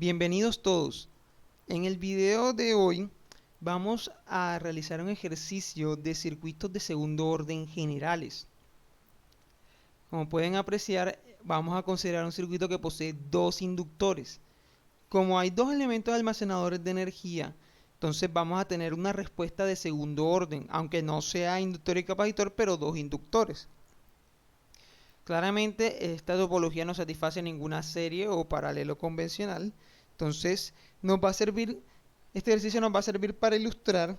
Bienvenidos todos. En el video de hoy vamos a realizar un ejercicio de circuitos de segundo orden generales. Como pueden apreciar, vamos a considerar un circuito que posee dos inductores. Como hay dos elementos almacenadores de energía, entonces vamos a tener una respuesta de segundo orden, aunque no sea inductor y capacitor, pero dos inductores. Claramente esta topología no satisface ninguna serie o paralelo convencional, entonces este ejercicio nos va a servir para ilustrar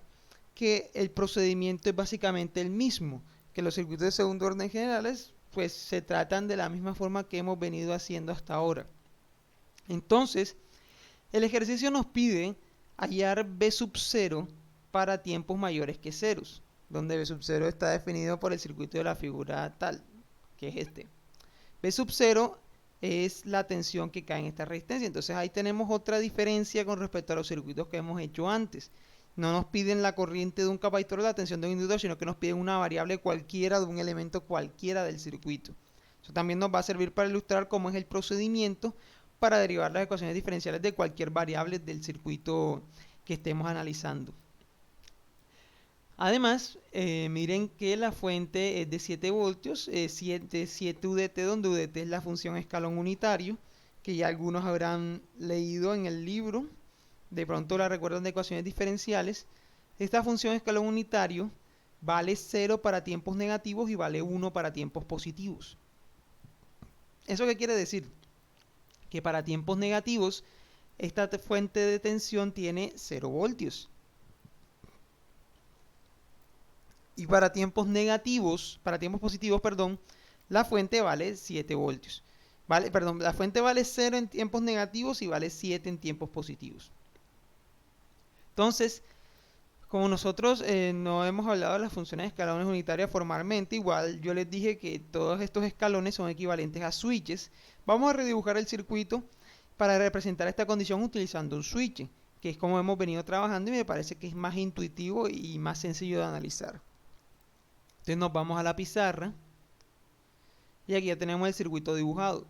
que el procedimiento es básicamente el mismo, que los circuitos de segundo orden generales pues se tratan de la misma forma que hemos venido haciendo hasta ahora. Entonces, el ejercicio nos pide hallar B sub 0 para tiempos mayores que ceros, donde B sub 0 está definido por el circuito de la figura tal, que es este. B sub 0 es la tensión que cae en esta resistencia. Entonces ahí tenemos otra diferencia con respecto a los circuitos que hemos hecho antes. No nos piden la corriente de un capacitor o la tensión de un inductor, sino que nos piden una variable cualquiera de un elemento cualquiera del circuito. Eso también nos va a servir para ilustrar cómo es el procedimiento para derivar las ecuaciones diferenciales de cualquier variable del circuito que estemos analizando. Además, miren que la fuente es de 7 voltios, 7 UDT, donde UDT es la función escalón unitario, que ya algunos habrán leído en el libro, de pronto la recuerdan de ecuaciones diferenciales. Esta función escalón unitario vale 0 para tiempos negativos y vale 1 para tiempos positivos. ¿Eso qué quiere decir? Que para tiempos negativos, esta fuente de tensión tiene 0 voltios. Y para tiempos positivos, la fuente vale 7 voltios. La fuente vale 0 en tiempos negativos y vale 7 en tiempos positivos. Entonces, como nosotros no hemos hablado de las funciones de escalones unitarias formalmente, igual yo les dije que todos estos escalones son equivalentes a switches. Vamos a redibujar el circuito para representar esta condición utilizando un switch, que es como hemos venido trabajando y me parece que es más intuitivo y más sencillo de analizar. Entonces nos vamos a la pizarra y aquí ya tenemos el circuito dibujado.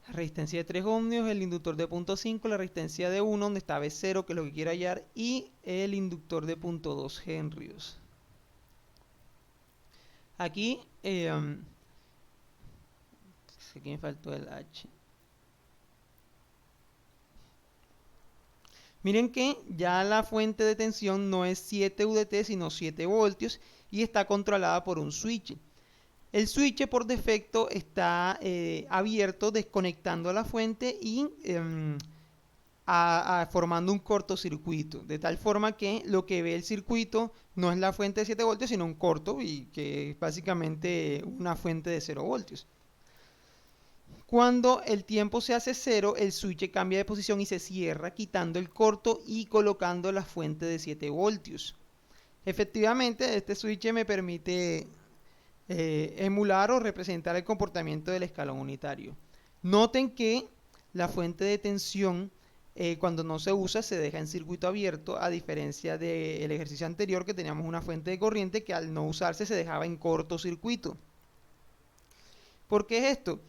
La resistencia de 3 ohmios, el inductor de 0.5, la resistencia de 1 donde está B0 que es lo que quiero hallar y el inductor de 0.2 henrios. Aquí, aquí me faltó el H. Miren que ya la fuente de tensión no es 7 UDT sino 7 voltios y está controlada por un switch. El switch por defecto está abierto desconectando la fuente y formando un cortocircuito, de tal forma que lo que ve el circuito no es la fuente de 7 voltios, sino un corto y que es básicamente una fuente de 0 voltios. Cuando el tiempo se hace 0, el switch cambia de posición y se cierra, quitando el corto y colocando la fuente de 7 voltios. Efectivamente, este switch me permite emular o representar el comportamiento del escalón unitario. Noten que la fuente de tensión cuando no se usa se deja en circuito abierto, a diferencia del ejercicio anterior que teníamos una fuente de corriente que al no usarse se dejaba en cortocircuito. ¿Por qué es esto?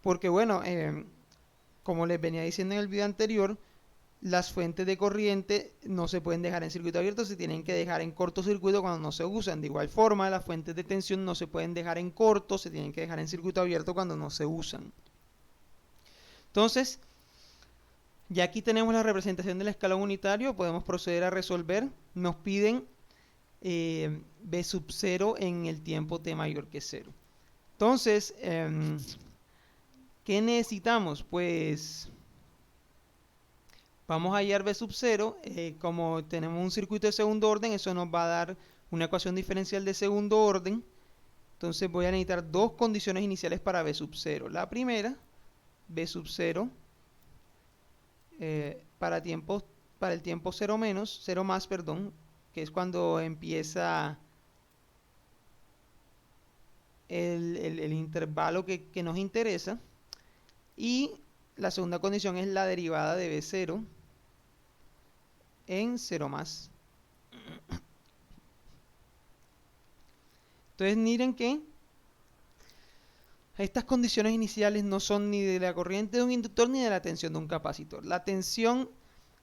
Porque bueno, como les venía diciendo en el video anterior, las fuentes de corriente no se pueden dejar en circuito abierto, se tienen que dejar en cortocircuito cuando no se usan. De igual forma, las fuentes de tensión no se pueden dejar en corto, se tienen que dejar en circuito abierto cuando no se usan. Entonces, ya aquí tenemos la representación del escalón unitario, podemos proceder a resolver. Nos piden B sub 0 en el tiempo t mayor que 0. Entonces, ¿qué necesitamos? Pues vamos a hallar B sub 0, como tenemos un circuito de segundo orden, eso nos va a dar una ecuación diferencial de segundo orden. Entonces voy a necesitar dos condiciones iniciales para B sub 0. La primera, B sub 0, para el tiempo 0 menos, 0 más, perdón, que es cuando empieza el intervalo que nos interesa. Y la segunda condición es la derivada de B0 en 0 más. Entonces miren que Estas condiciones iniciales no son ni de la corriente de un inductor ni de la tensión de un capacitor. La tensión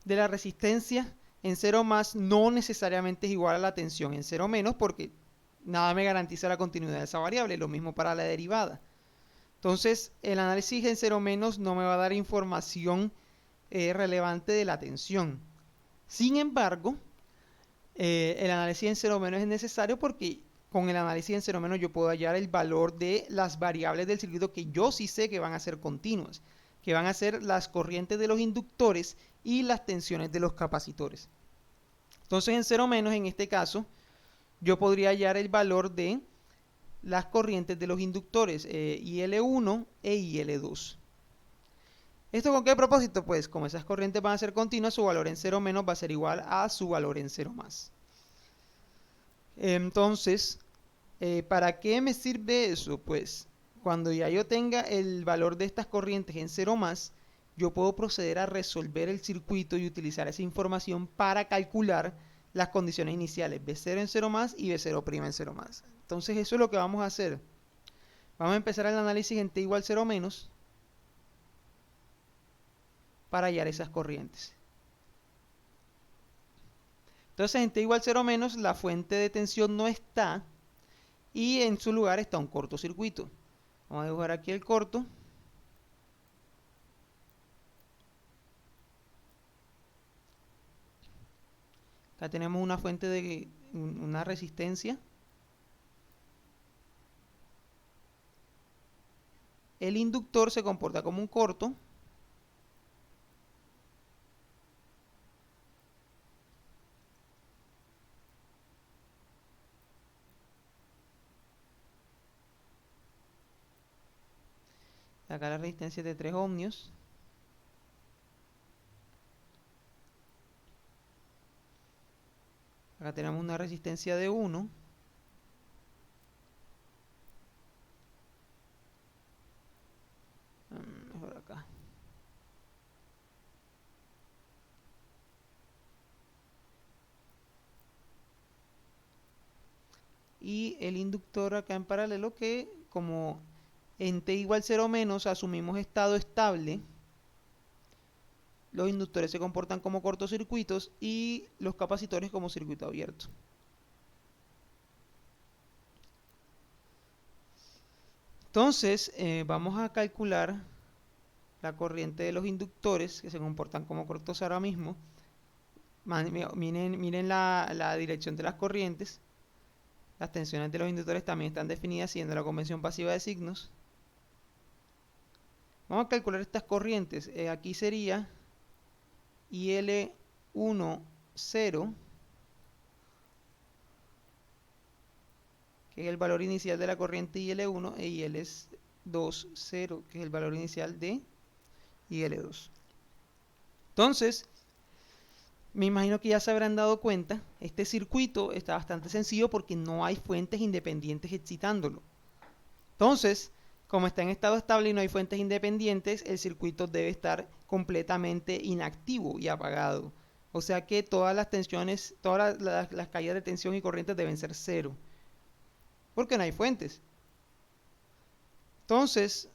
de la resistencia en 0 más no necesariamente es igual a la tensión en 0 menos, porque nada me garantiza la continuidad de esa variable. Lo mismo para la derivada. Entonces, el análisis en 0 menos no me va a dar información relevante de la tensión. Sin embargo, el análisis en 0 menos es necesario porque con el análisis en 0 menos yo puedo hallar el valor de las variables del circuito que yo sí sé que van a ser continuas, que van a ser las corrientes de los inductores y las tensiones de los capacitores. Entonces en 0 menos, en este caso, yo podría hallar el valor de las corrientes de los inductores IL1 e IL2. ¿Esto con qué propósito? Pues como esas corrientes van a ser continuas, su valor en 0 menos va a ser igual a su valor en 0 más. Entonces, ¿para qué me sirve eso? Pues cuando ya yo tenga el valor de estas corrientes en 0 más, yo puedo proceder a resolver el circuito y utilizar esa información para calcular las condiciones iniciales, B0 en 0 más y B0' en 0 más. Entonces eso es lo que vamos a hacer. Vamos a empezar el análisis en t igual 0 menos para hallar esas corrientes. Entonces en t igual 0 menos la fuente de tensión no está y en su lugar está un cortocircuito. Vamos a dibujar aquí el corto. Acá tenemos una fuente de una resistencia. El inductor se comporta como un corto. Acá la resistencia es de 3 ohmios. Acá tenemos una resistencia de 1. Mejor acá. Y el inductor acá en paralelo que como en t igual 0 menos asumimos estado estable, los inductores se comportan como cortocircuitos y los capacitores como circuito abierto. Entonces, vamos a calcular la corriente de los inductores que se comportan como cortos ahora mismo. Miren la dirección de las corrientes. Las tensiones de los inductores también están definidas siguiendo la convención pasiva de signos. Vamos a calcular estas corrientes. Aquí sería IL1, 0, que es el valor inicial de la corriente IL1, e IL2, 0, que es el valor inicial de IL2. Entonces, me imagino que ya se habrán dado cuenta, este circuito está bastante sencillo porque no hay fuentes independientes excitándolo. Entonces, como está en estado estable y no hay fuentes independientes, el circuito debe estar completamente inactivo y apagado. O sea que todas las tensiones, todas las caídas de tensión y corrientes deben ser 0. Porque no hay fuentes. Entonces,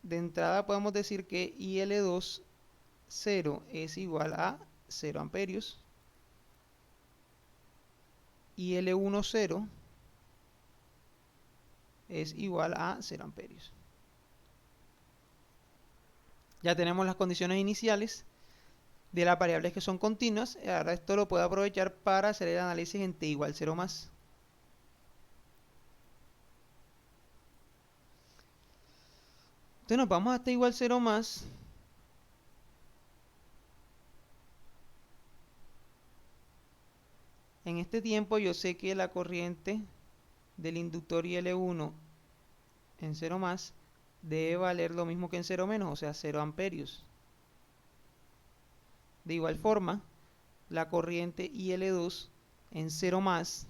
de entrada podemos decir que IL2, 0 es igual a 0 amperios. IL1, 0 es igual a 0 amperios. Ya tenemos las condiciones iniciales de las variables que son continuas. Ahora esto lo puedo aprovechar para hacer el análisis en t igual 0 más. Entonces nos vamos a t igual 0 más. En este tiempo yo sé que la corriente del inductor IL1 en 0 más debe valer lo mismo que en 0 menos, o sea 0 amperios. De igual forma, la corriente IL2 en 0 más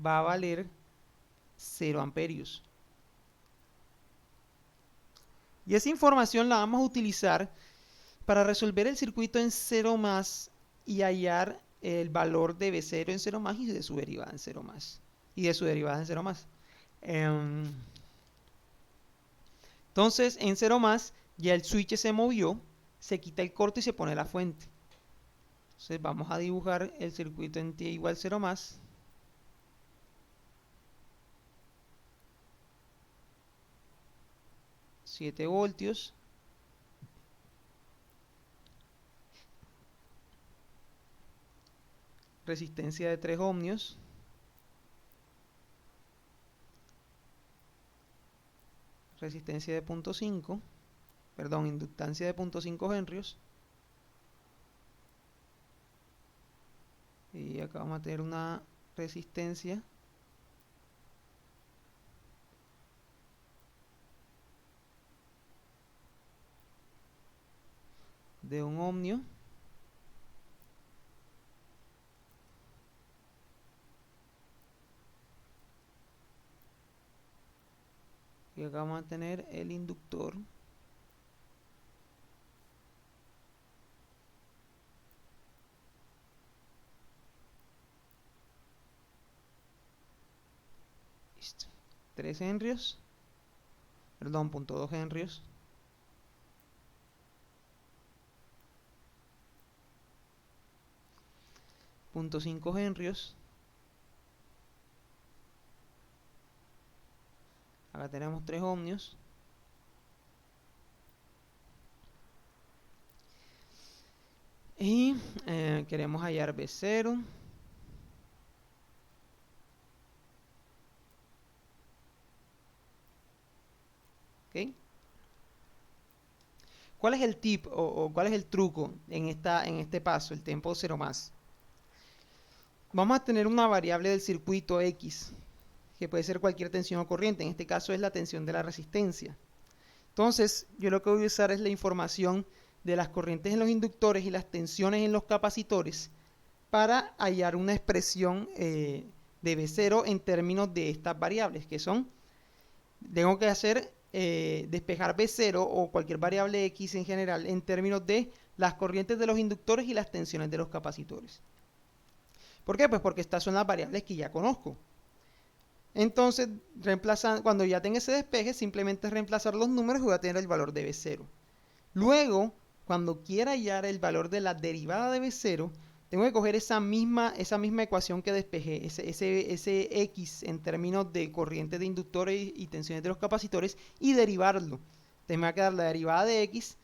va a valer 0 amperios. Y esa información la vamos a utilizar para resolver el circuito en 0 más y hallar el valor de B0 en 0 más y de su derivada en 0 más. Y de su derivada en 0 más. Entonces, en 0 más, ya el switch se movió, se quita el corto y se pone la fuente. Entonces, vamos a dibujar el circuito en T igual 0 más. $7 voltios. Resistencia de 3 ohmios. Resistencia de 0.5. Perdón, inductancia de 0.5 henrios. Y acá vamos a tener una resistencia de 1 ohmio. Y acá vamos a tener el inductor. Listo. 3 henrios. Perdón, 0.2 henrios. 0.5 henrios. Acá tenemos 3 ohmios. Y queremos hallar B0. ¿Ok? ¿Cuál es el tip o cuál es el truco en este paso, el tiempo 0 más? Vamos a tener una variable del circuito X, que puede ser cualquier tensión o corriente. En este caso es la tensión de la resistencia. Entonces, yo lo que voy a usar es la información de las corrientes en los inductores y las tensiones en los capacitores para hallar una expresión de B0 en términos de estas variables, que son, tengo que hacer despejar B0 o cualquier variable X en general en términos de las corrientes de los inductores y las tensiones de los capacitores. ¿Por qué? Pues porque estas son las variables que ya conozco. Entonces, cuando ya tenga ese despeje, simplemente reemplazar los números y voy a tener el valor de B0. Luego, cuando quiera hallar el valor de la derivada de B0, tengo que coger esa misma ecuación que despejé, ese X en términos de corrientes de inductores y tensiones de los capacitores, y derivarlo. Entonces me va a quedar la derivada de X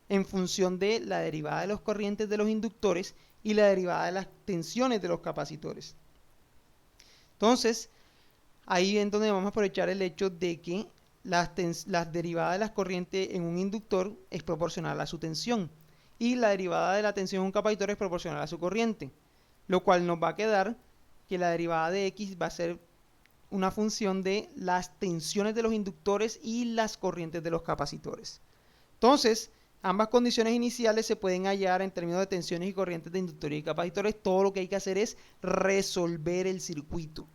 en función de la derivada de las corrientes de los inductores y la derivada de las tensiones de los capacitores. Entonces, ahí es donde vamos a aprovechar el hecho de que las derivadas de las corrientes en un inductor es proporcional a su tensión y la derivada de la tensión en un capacitor es proporcional a su corriente, lo cual nos va a quedar que la derivada de X va a ser una función de las tensiones de los inductores y las corrientes de los capacitores. Entonces, ambas condiciones iniciales se pueden hallar en términos de tensiones y corrientes de inductores y capacitores. Todo lo que hay que hacer es resolver el circuito.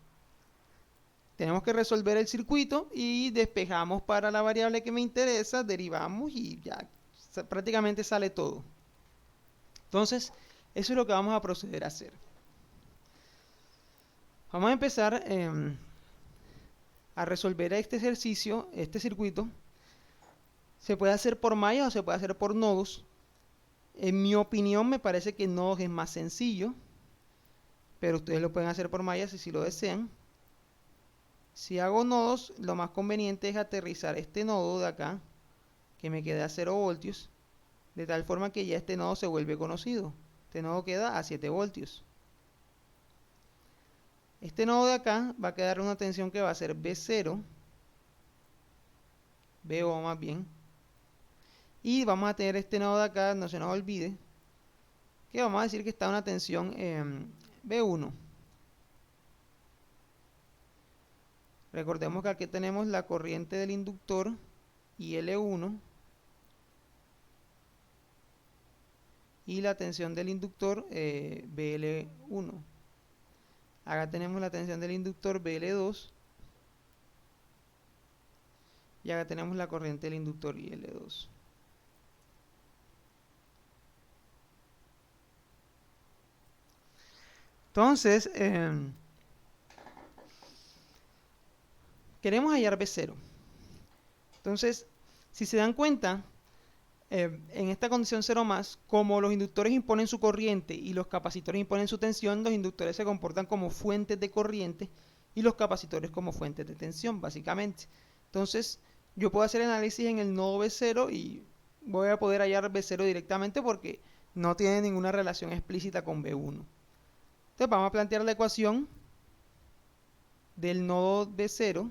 Tenemos que resolver el circuito y despejamos para la variable que me interesa, derivamos y ya prácticamente sale todo. Entonces, eso es lo que vamos a proceder a hacer. Vamos a empezar a resolver este ejercicio, este circuito. Se puede hacer por mallas o se puede hacer por nodos. En mi opinión, me parece que nodos es más sencillo, pero ustedes lo pueden hacer por mallas si lo desean. Si hago nodos, lo más conveniente es aterrizar este nodo de acá, que me queda a 0 voltios, de tal forma que ya este nodo se vuelve conocido. Este nodo queda a 7 voltios. Este nodo de acá va a quedar una tensión que va a ser B0, BO más bien. Y vamos a tener este nodo de acá, no se nos olvide, que vamos a decir que está a una tensión B1. Recordemos que aquí tenemos la corriente del inductor IL1 y la tensión del inductor BL1. Acá tenemos la tensión del inductor BL2 y acá tenemos la corriente del inductor IL2. Entonces, queremos hallar B0. Entonces, Si se dan cuenta, en esta condición 0 más, como los inductores imponen su corriente y los capacitores imponen su tensión, los inductores se comportan como fuentes de corriente y los capacitores como fuentes de tensión, básicamente. Entonces, yo puedo hacer análisis en el nodo B0 y voy a poder hallar B0 directamente porque no tiene ninguna relación explícita con B1. Entonces, vamos a plantear la ecuación del nodo B0.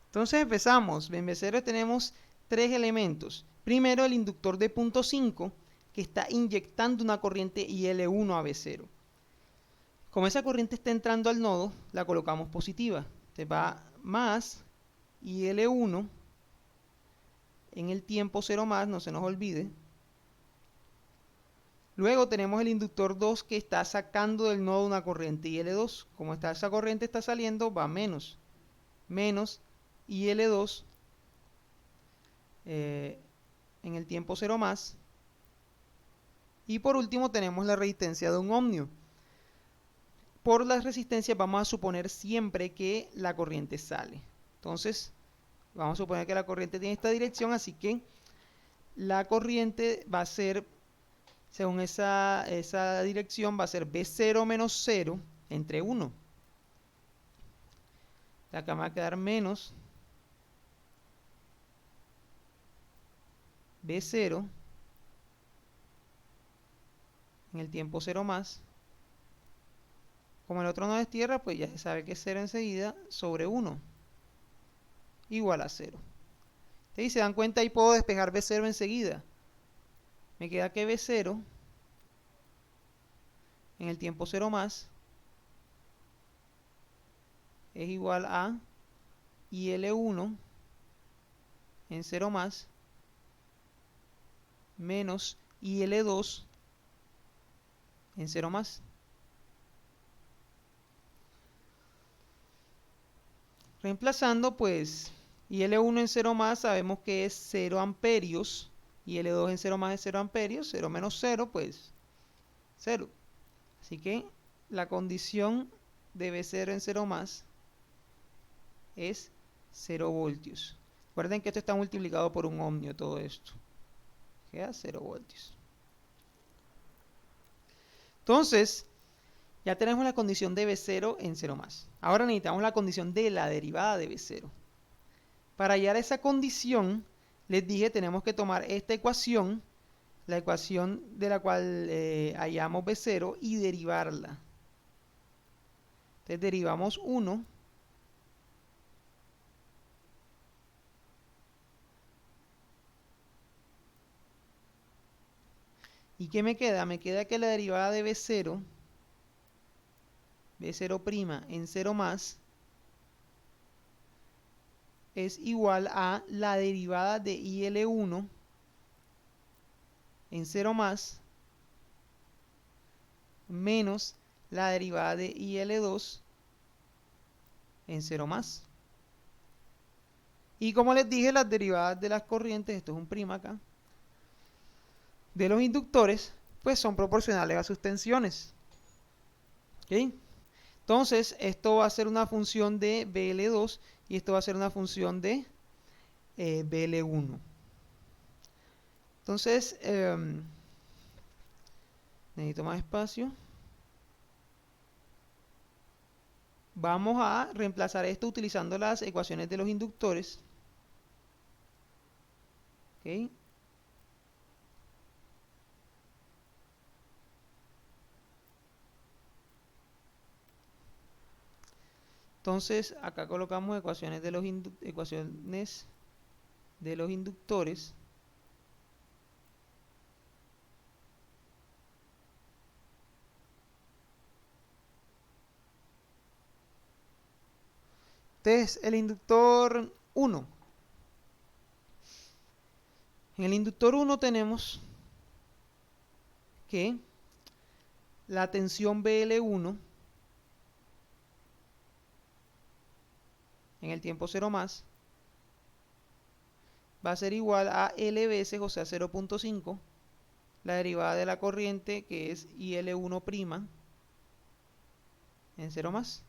Entonces empezamos. En B0 tenemos tres elementos. Primero, el inductor de punto 5, que está inyectando una corriente IL1 a B0. Como esa corriente está entrando al nodo, la colocamos positiva. Entonces va más IL1 en el tiempo 0 más, no se nos olvide. Luego tenemos el inductor 2 que está sacando del nodo una corriente IL2. Como esa corriente está saliendo, va menos. Menos IL2 en el tiempo 0 más. Y por último tenemos la resistencia de un ohmio. Por las resistencias vamos a suponer siempre que la corriente sale. Entonces, vamos a suponer que la corriente tiene esta dirección, así que la corriente va a ser, según esa dirección, va a ser B0 menos 0 entre 1. Acá me va a quedar menos B0 en el tiempo 0 más. Como el otro no es tierra, pues ya se sabe que es 0 enseguida, sobre 1 igual a 0. Y se dan cuenta, ahí puedo despejar B0 enseguida. Me queda que B0 en el tiempo 0 más es igual a IL1 en 0 más menos IL2 en 0 más. Reemplazando, pues IL1 en 0 más sabemos que es 0 amperios, y L2 en 0 más es 0 amperios, 0 menos 0, pues 0. Así que la condición de B0 en 0 más es 0 voltios. Recuerden que esto está multiplicado por un ohmio, todo esto. Queda 0 voltios. Entonces, ya tenemos la condición de B0 en 0 más. Ahora necesitamos la condición de la derivada de B0. Para hallar esa condición, les dije, tenemos que tomar esta ecuación, la ecuación de la cual hallamos B0, y derivarla. Entonces derivamos 1 ¿y qué me queda? Me queda que la derivada de B0 en 0 más es igual a la derivada de IL1 en 0 más menos la derivada de IL2 en 0 más. Y como les dije, las derivadas de las corrientes, esto es un prima acá, de los inductores, pues son proporcionales a sus tensiones. ¿Ok? Entonces, esto va a ser una función de BL2 y esto va a ser una función de BL1. Entonces, necesito más espacio. Vamos a reemplazar esto utilizando las ecuaciones de los inductores. ¿Ok? Entonces, acá colocamos ecuaciones de los inductores. Entonces, el inductor 1. En el inductor 1 tenemos que la tensión BL1 en el tiempo 0 más va a ser igual a L veces, o sea 0.5, la derivada de la corriente, que es IL1' en 0 más.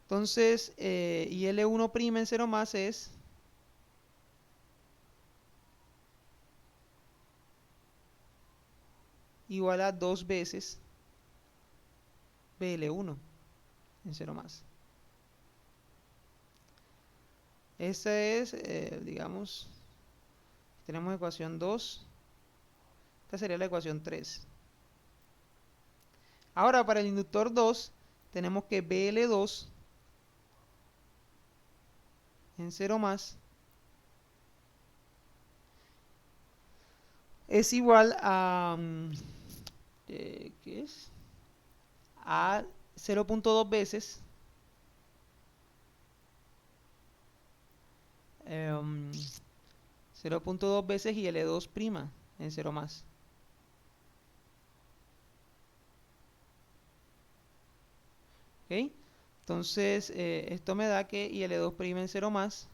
Entonces, y L1' en 0 más es igual a 2 veces BL1 en 0 más. Esa es, digamos, tenemos ecuación 2. Esta sería la ecuación 3. Ahora, para el inductor 2, tenemos que BL2 en 0 más es igual a... ¿qué es? A 0.2 veces 0.2 veces y L2' en 0 más. ¿Ok? Entonces, esto me da que IL2' en 0 más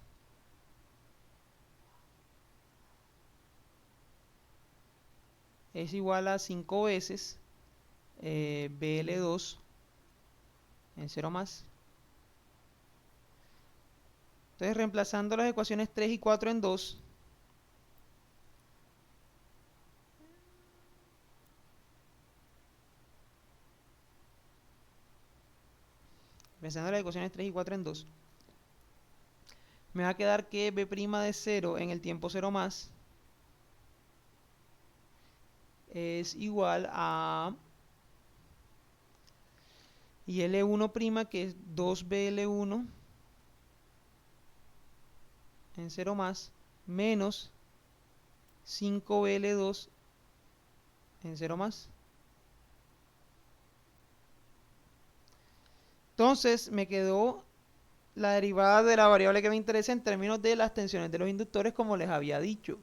es igual a 5 veces BL2 en 0 más. Entonces, reemplazando las ecuaciones 3 y 4 en 2, reemplazando las ecuaciones 3 y 4 en 2, me va a quedar que B' de 0 en el tiempo 0 más es igual a y L1', que es 2BL1 en 0 más, menos 5BL2 en 0 más. Entonces me quedó la derivada de la variable que me interesa en términos de las tensiones de los inductores, como les había dicho.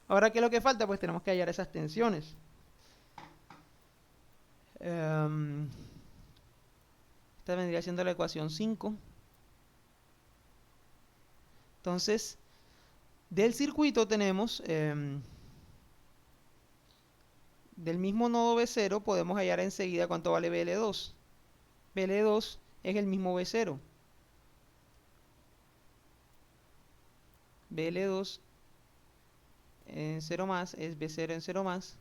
Ahora, ¿qué es lo que falta? Pues tenemos que hallar esas tensiones. Esta vendría siendo la ecuación 5. Entonces, del circuito tenemos, del mismo nodo B0, podemos hallar enseguida cuánto vale BL2. BL2 es el mismo B0. BL2 en 0 más es B0 en 0 más.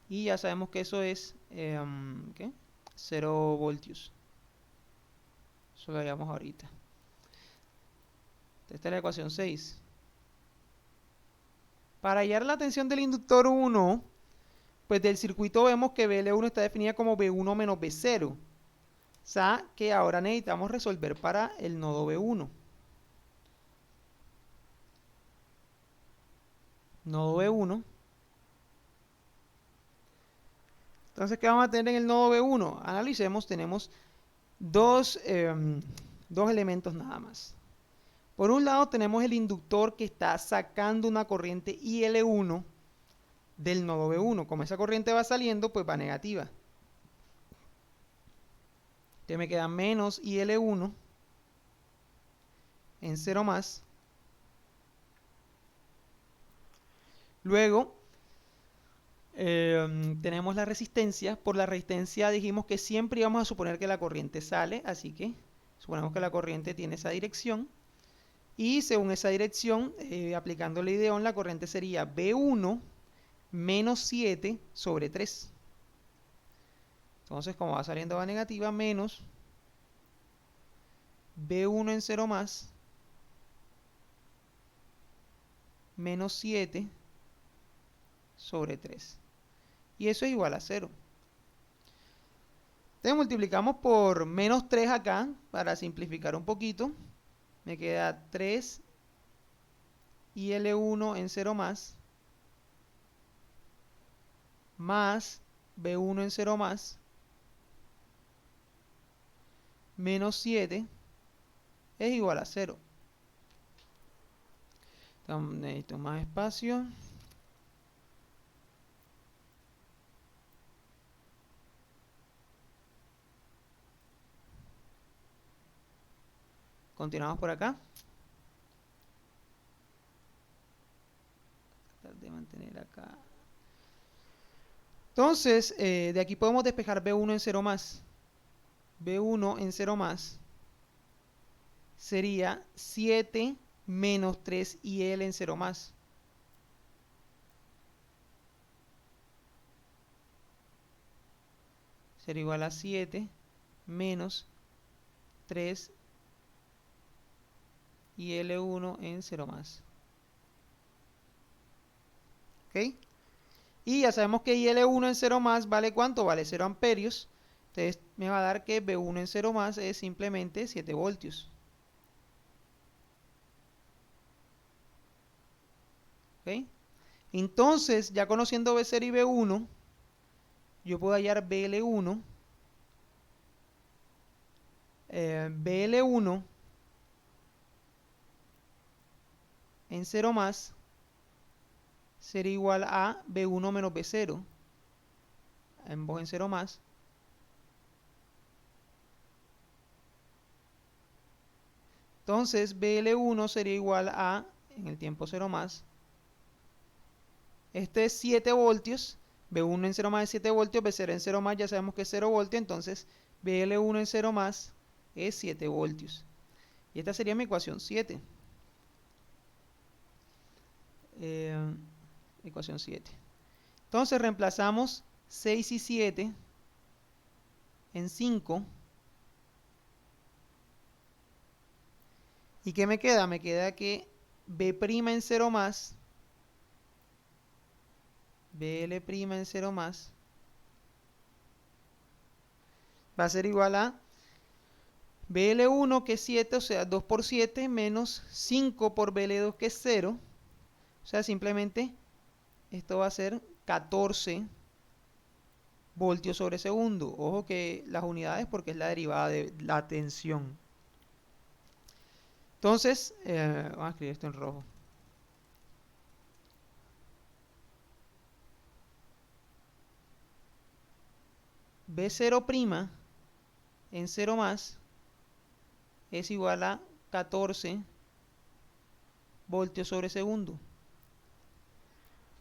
Y ya sabemos que eso es ¿qué? 0 voltios. Eso lo hallamos ahorita. Esta es la ecuación 6. Para hallar la tensión del inductor 1, pues del circuito vemos que BL1 está definida como B1 menos B0. O sea que ahora necesitamos resolver para el nodo B1. Nodo B1. Entonces, ¿qué vamos a tener en el nodo B1? Analicemos, tenemos dos elementos nada más. Por un lado tenemos el inductor que está sacando una corriente IL1 del nodo B1. Como esa corriente va saliendo, pues va negativa. Entonces me queda menos IL1 en 0 más. Luego tenemos la resistencia. Por la resistencia dijimos que siempre íbamos a suponer que la corriente sale, así que suponemos que la corriente tiene esa dirección. Y según esa dirección, aplicando el ideón, la corriente sería B1 menos 7 sobre 3. Entonces, como va saliendo va negativa, menos B1 en 0 más menos 7 sobre 3. Y eso es igual a 0. Entonces multiplicamos por menos 3 acá, para simplificar un poquito. Me queda 3 y L1 en 0 más B1 en 0 más menos 7 es igual a 0. Entonces, necesito más espacio. Continuamos por acá. Tratar de mantener acá. Entonces, de aquí podemos despejar B1 en 0 más. B1 en 0 más sería 7 menos 3IL en 0 más. Será igual a 7 menos 3 y L1 en 0 más. ¿Ok? Y ya sabemos que IL1 en 0 más vale ¿cuánto? Vale 0 amperios. Entonces me va a dar que B1 en 0 más es simplemente 7 voltios. ¿Ok? Entonces, ya conociendo B0 y B1, yo puedo hallar BL1. BL1 en 0 más será igual a B1 menos B0, ambos en 0 más. Entonces BL1 sería igual a, en el tiempo 0 más, este es 7 voltios, B1 en 0 más es 7 voltios, B0 en 0 más ya sabemos que es 0 voltios, entonces BL1 en 0 más es 7 voltios. Y esta sería mi ecuación 7. Ecuación 7. Entonces reemplazamos 6 y 7 en 5. ¿Y qué me queda? Me queda que B' en 0 más, BL' en 0 más, va a ser igual a BL1 que es 7, o sea 2 por 7, menos 5 por BL2 que es 0. O sea, simplemente esto va a ser 14 voltios sobre segundo. Ojo que las unidades porque es la derivada de la tensión. Entonces, vamos a escribir esto en rojo. B0' en 0 más es igual a 14 voltios sobre segundo.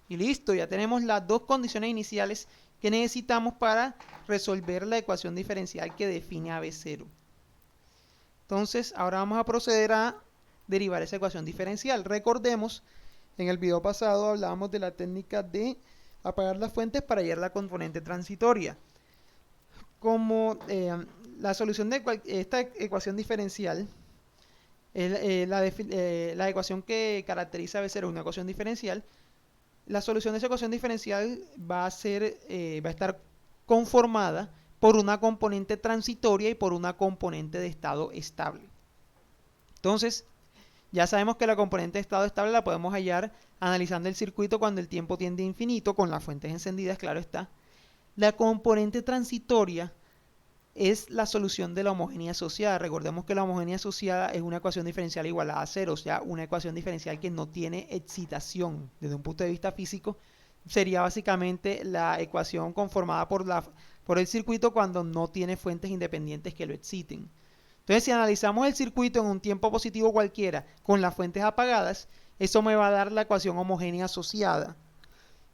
Y listo, ya tenemos las dos condiciones iniciales que necesitamos para resolver la ecuación diferencial que define a B0. Entonces, ahora vamos a proceder a derivar esa ecuación diferencial. Recordemos, en el video pasado hablábamos de la técnica de apagar las fuentes para hallar la componente transitoria. Como la solución de esta ecuación diferencial, la ecuación que caracteriza a B0 es una ecuación diferencial, la solución de esa ecuación diferencial va a estar conformada por una componente transitoria y por una componente de estado estable. Entonces, ya sabemos que la componente de estado estable la podemos hallar analizando el circuito cuando el tiempo tiende a infinito, con las fuentes encendidas, claro está. La componente transitoria es la solución de la homogénea asociada. Recordemos que la homogénea asociada es una ecuación diferencial igualada a cero, o sea, una ecuación diferencial que no tiene excitación. Desde un punto de vista físico, sería básicamente la ecuación conformada por el circuito cuando no tiene fuentes independientes que lo exciten. Entonces, si analizamos el circuito en un tiempo positivo cualquiera con las fuentes apagadas, eso me va a dar la ecuación homogénea asociada.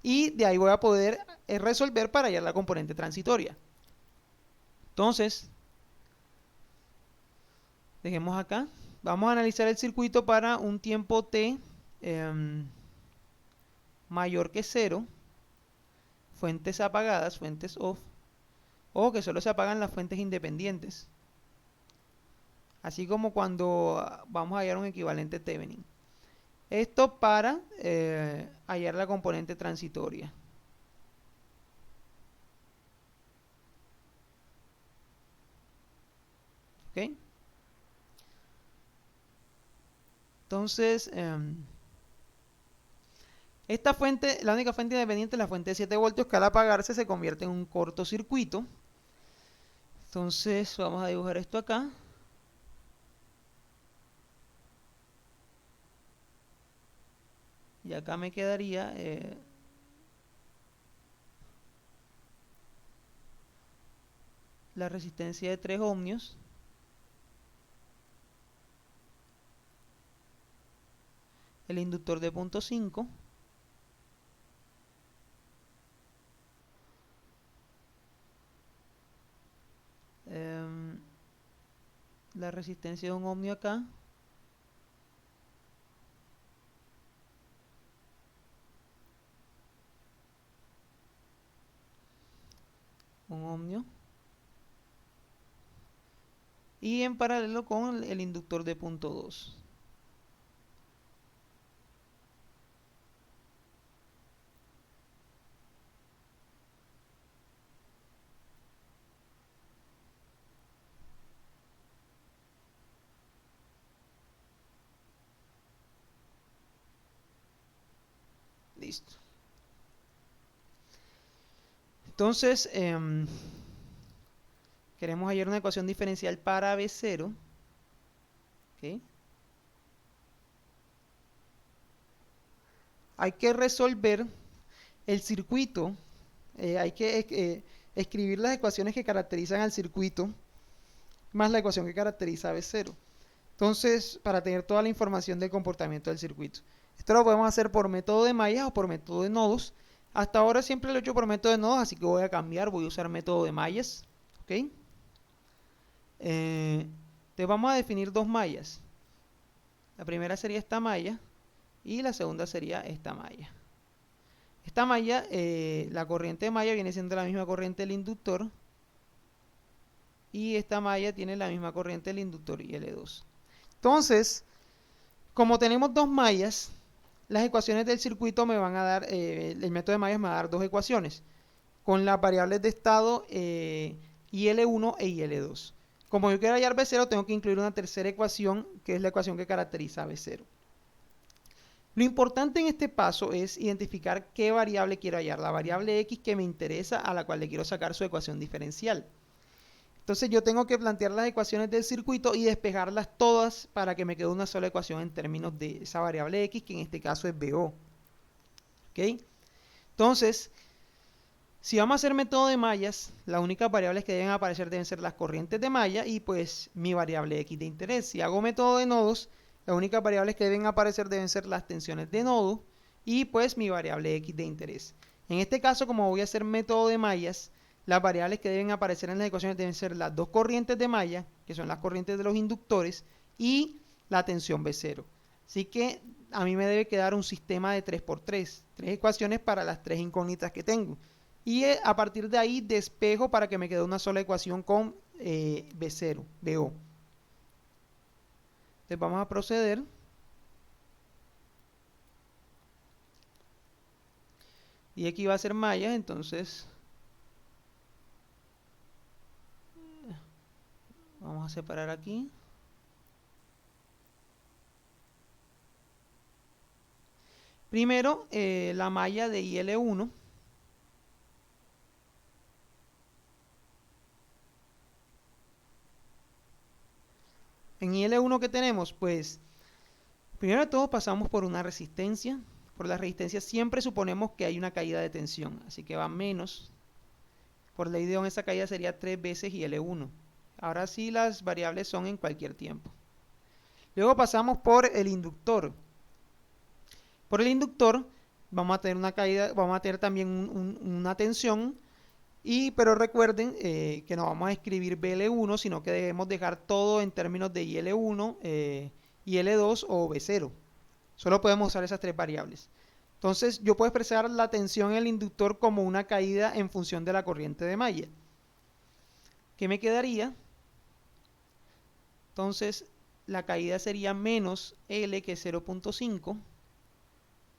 Y de ahí voy a poder resolver para hallar la componente transitoria. Entonces, dejemos acá. Vamos a analizar el circuito para un tiempo t mayor que 0. Fuentes apagadas, fuentes off. O que solo se apagan las fuentes independientes. Así como cuando vamos a hallar un equivalente Thevenin. Esto para hallar la componente transitoria. ¿Ok? Entonces, esta fuente, la única fuente independiente es la fuente de 7 voltios que al apagarse se convierte en un cortocircuito. Entonces, vamos a dibujar esto acá. Y acá me quedaría la resistencia de 3 ohmios. El inductor de 0.5. la resistencia de un ohmio acá. Un ohmio. Y en paralelo con el inductor de punto 2. Listo. Entonces, queremos hallar una ecuación diferencial para B0. ¿Okay? Hay que resolver el circuito. Hay que escribir las ecuaciones que caracterizan al circuito más la ecuación que caracteriza a B0. Entonces, para tener toda la información del comportamiento del circuito. Esto lo podemos hacer por método de mallas o por método de nodos. Hasta ahora siempre lo he hecho por método de nodos, así que voy a cambiar, voy a usar método de mallas. ¿Ok? Entonces vamos a definir dos mallas. La primera sería esta malla y la segunda sería esta malla. Esta malla, la corriente de malla viene siendo la misma corriente del inductor. Y esta malla tiene la misma corriente del inductor IL2. Entonces, como tenemos dos mallas, las ecuaciones del circuito me van a dar, el método de mallas me va a dar dos ecuaciones, con las variables de estado IL1 e IL2. Como yo quiero hallar B0, tengo que incluir una tercera ecuación, que es la ecuación que caracteriza a B0. Lo importante en este paso es identificar qué variable quiero hallar, la variable X que me interesa, a la cual le quiero sacar su ecuación diferencial. Entonces yo tengo que plantear las ecuaciones del circuito y despejarlas todas para que me quede una sola ecuación en términos de esa variable X, que en este caso es BO. ¿Ok? Entonces, si vamos a hacer método de mallas, las únicas variables que deben aparecer deben ser las corrientes de malla y pues mi variable X de interés. Si hago método de nodos, las únicas variables que deben aparecer deben ser las tensiones de nodo y pues mi variable X de interés. En este caso, como voy a hacer método de mallas, las variables que deben aparecer en las ecuaciones deben ser las dos corrientes de malla, que son las corrientes de los inductores, y la tensión B0. Así que a mí me debe quedar un sistema de 3×3, tres ecuaciones para las tres incógnitas que tengo. Y a partir de ahí despejo para que me quede una sola ecuación con B0, BO. Entonces vamos a proceder. Y aquí va a ser mallas, entonces vamos a separar aquí. Primero, la malla de IL1. En IL1 que tenemos, pues, primero de todo pasamos por una resistencia. Por la resistencia siempre suponemos que hay una caída de tensión, así que va menos. Por ley de Ohm esa caída sería 3 veces IL1. Ahora sí las variables son en cualquier tiempo. Luego pasamos por el inductor. Por el inductor vamos a tener una caída, vamos a tener también una tensión, pero recuerden que no vamos a escribir BL1, sino que debemos dejar todo en términos de IL1, IL2 o B0. Solo podemos usar esas tres variables. Entonces yo puedo expresar la tensión en el inductor como una caída en función de la corriente de malla. ¿Qué me quedaría? Entonces la caída sería menos L, que es 0.5,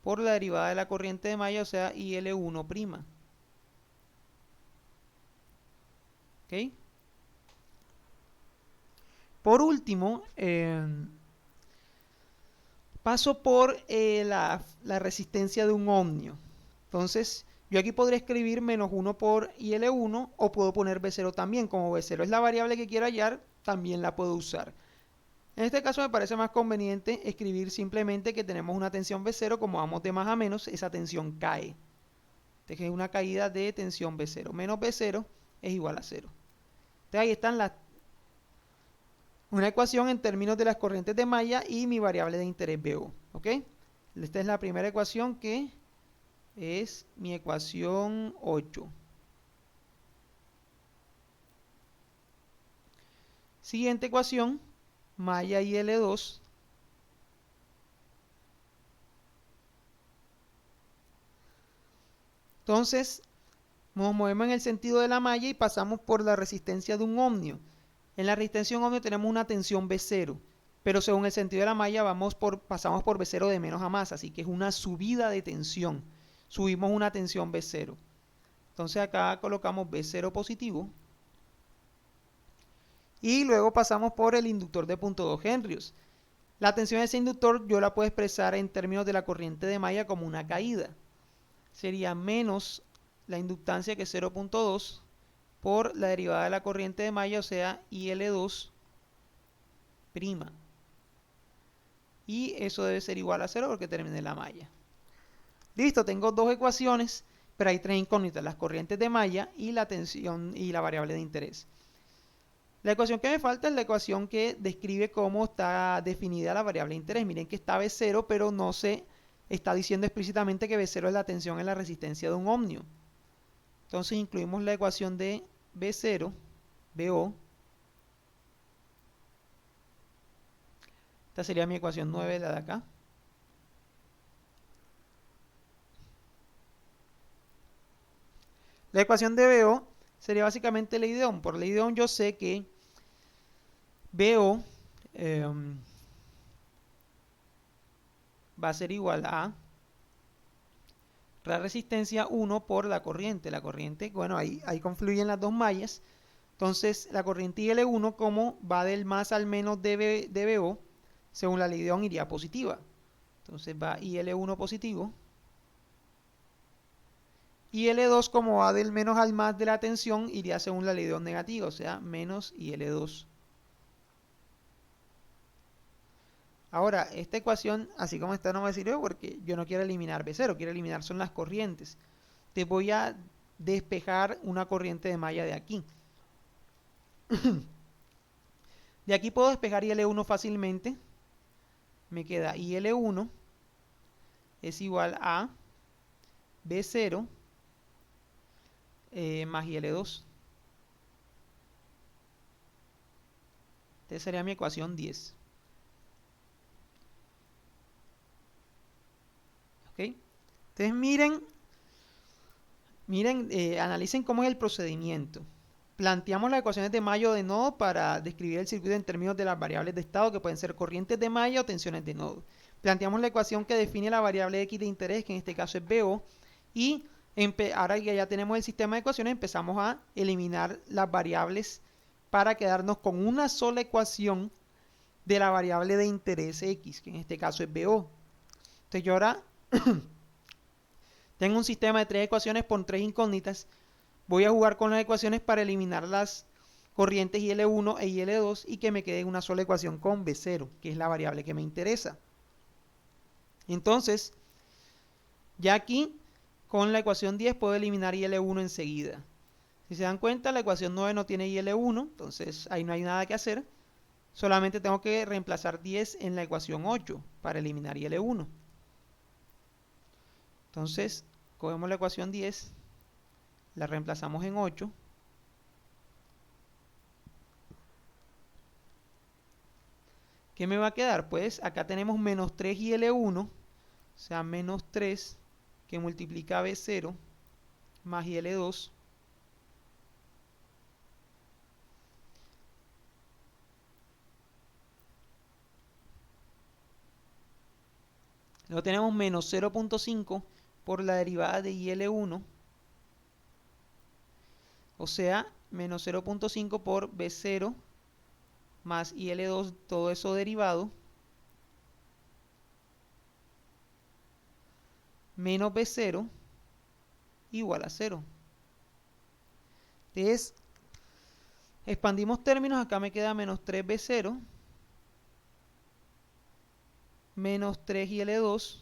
por la derivada de la corriente de malla, o sea, IL1'. ¿Ok? Por último, paso por la resistencia de un ohmio. Entonces, yo aquí podría escribir menos 1 por IL1 o puedo poner B0 también. Como B0 es la variable que quiero hallar, también la puedo usar. En este caso me parece más conveniente escribir simplemente que tenemos una tensión B0, como vamos de más a menos, esa tensión cae. Entonces es una caída de tensión B0. Menos B0 es igual a 0. Entonces ahí están una ecuación en términos de las corrientes de malla y mi variable de interés BO. ¿Ok? Esta es la primera ecuación, que es mi ecuación 8. Siguiente ecuación malla IL2 entonces nos movemos en el sentido de la malla y pasamos por la resistencia de un ohmio. En la resistencia de un ohmio tenemos una tensión V0, pero según el sentido de la malla pasamos por V0 de menos a más, así que es una subida de tensión. Subimos una tensión V0. Entonces acá colocamos V0 positivo y luego pasamos por el inductor de 0.2 henrios. La tensión de ese inductor yo la puedo expresar en términos de la corriente de malla como una caída. Sería menos la inductancia, que es 0.2, por la derivada de la corriente de malla, o sea, IL2'. Y eso debe ser igual a 0 porque terminé la malla. Listo, tengo dos ecuaciones, pero hay tres incógnitas: las corrientes de malla y la tensión y la variable de interés. La ecuación que me falta es la ecuación que describe cómo está definida la variable de interés. Miren que está V0, pero no se está diciendo explícitamente que V0 es la tensión en la resistencia de un ohmio. Entonces incluimos la ecuación de V0, VO. Esta sería mi ecuación 9, la de acá. La ecuación de VO sería básicamente ley de Ohm. Por ley de Ohm yo sé que VO va a ser igual a la resistencia 1 por la corriente. La corriente, bueno, ahí confluyen las dos mallas. Entonces, la corriente IL1, como va del más al menos de VO, según la ley de Ohm iría positiva. Entonces va IL1 positivo. IL2, como va del menos al más de la tensión, iría según la ley de Ohm negativa, o sea, menos IL2. Ahora, esta ecuación, así como está, no me sirve porque yo no quiero eliminar V0, quiero eliminar son las corrientes. Te voy a despejar una corriente de malla de aquí. De aquí puedo despejar IL1 fácilmente. Me queda IL1 es igual a V0 más IL2. Esta sería mi ecuación 10. ¿Ok? Entonces analicen cómo es el procedimiento. Planteamos las ecuaciones de malla de nodo para describir el circuito en términos de las variables de estado, que pueden ser corrientes de malla o tensiones de nodo. Planteamos la ecuación que define la variable X de interés, que en este caso es VO, y ahora que ya tenemos el sistema de ecuaciones, empezamos a eliminar las variables para quedarnos con una sola ecuación de la variable de interés X, que en este caso es VO. Entonces yo ahora tengo un sistema de tres ecuaciones por tres incógnitas. Voy a jugar con las ecuaciones para eliminar las corrientes IL1 e IL2 y que me quede una sola ecuación con V0, que es la variable que me interesa. Entonces, ya aquí con la ecuación 10 puedo eliminar IL1 enseguida. Si se dan cuenta, la ecuación 9 no tiene IL1, entonces ahí no hay nada que hacer. Solamente tengo que reemplazar 10 en la ecuación 8 para eliminar IL1. Entonces, cogemos la ecuación 10, la reemplazamos en 8. ¿Qué me va a quedar? Pues acá tenemos menos 3 IL1, o sea, menos 3 que multiplica V0 más IL2. Luego tenemos menos 0.5 por la derivada de IL1, o sea, menos 0.5 por V0 más IL2, todo eso derivado, menos V0 igual a 0. Entonces, expandimos términos, acá me queda menos 3V0 menos 3 IL2